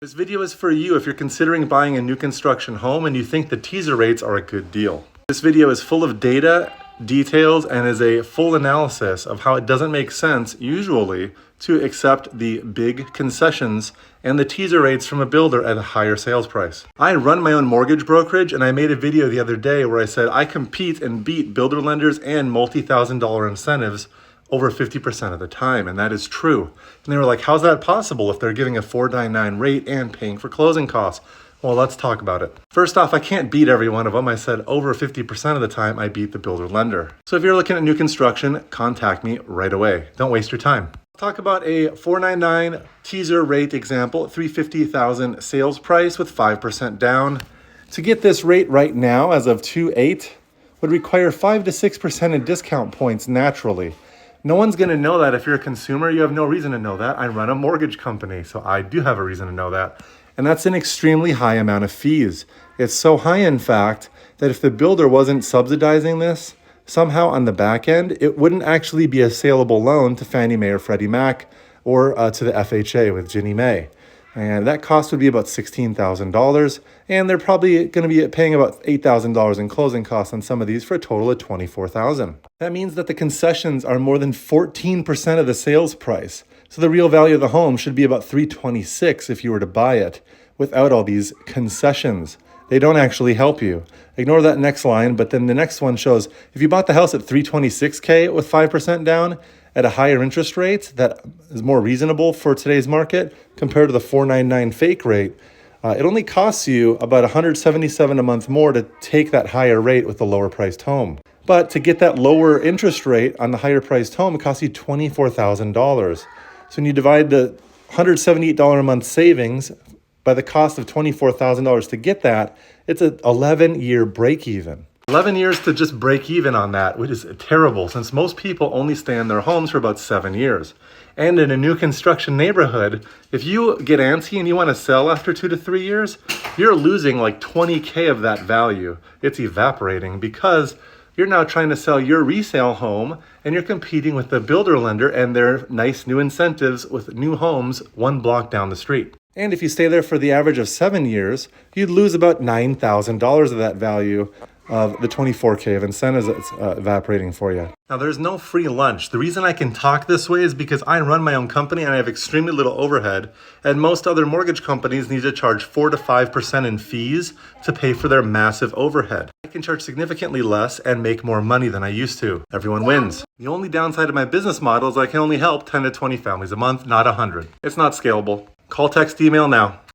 This video is for you if you're considering buying a new construction home and you think the teaser rates are a good deal. This video is full of data, details, and is a full analysis of how it doesn't make sense, usually, to accept the big concessions and the teaser rates from a builder at a higher sales price. I run my own mortgage brokerage, and I made a video the other day where I said I compete and beat builder lenders and multi-$1,000 incentives over 50% of the time, and that is true. And they were like, how's that possible if they're giving a 4.99 rate and paying for closing costs? Well, let's talk about it. First off, I can't beat every one of them. I said over 50% of the time I beat the builder lender. So if you're looking at new construction, contact me right away. Don't waste your time. Talk about a 4.99 teaser rate example, $350,000 sales price with 5% down. To get this rate right now, as of 2/8, would require 5 to 6% in discount points naturally. No one's going to know that. If you're a consumer, you have no reason to know that. I run a mortgage company, so I do have a reason to know that. And that's an extremely high amount of fees. It's so high, in fact, that if the builder wasn't subsidizing this, somehow on the back end, it wouldn't actually be a saleable loan to Fannie Mae or Freddie Mac or to the FHA with Ginnie Mae. And that cost would be about $16,000. And they're probably going to be paying about $8,000 in closing costs on some of these for a total of $24,000. That means that the concessions are more than 14% of the sales price. So the real value of the home should be about $326,000 if you were to buy it without all these concessions. They don't actually help you. Ignore that next line, but then the next one shows if you bought the house at $326,000 with 5% down at a higher interest rate that is more reasonable for today's market compared to the 4.99 fake rate, it only costs you about $177 a month more to take that higher rate with the lower priced home. But to get that lower interest rate on the higher priced home, it costs you $24,000. So when you divide the $178 a month savings by the cost of $24,000 to get that, it's an 11-year break even. 11 years to just break even on that, which is terrible since most people only stay in their homes for about 7 years. And in a new construction neighborhood, if you get antsy and you want to sell after 2 to 3 years, you're losing like $20,000 of that value. It's evaporating because you're now trying to sell your resale home and you're competing with the builder lender and their nice new incentives with new homes 1 block down the street. And if you stay there for the average of 7 years, you'd lose about $9,000 of that value of the $24,000 of incentives that's evaporating for you. Now, there's no free lunch. The reason I can talk this way is because I run my own company and I have extremely little overhead, and most other mortgage companies need to charge 4 to 5% in fees to pay for their massive overhead. I can charge significantly less and make more money than I used to. Everyone wins. The only downside of my business model is I can only help 10 to 20 families a month, not 100. It's not scalable. Call, text, email now.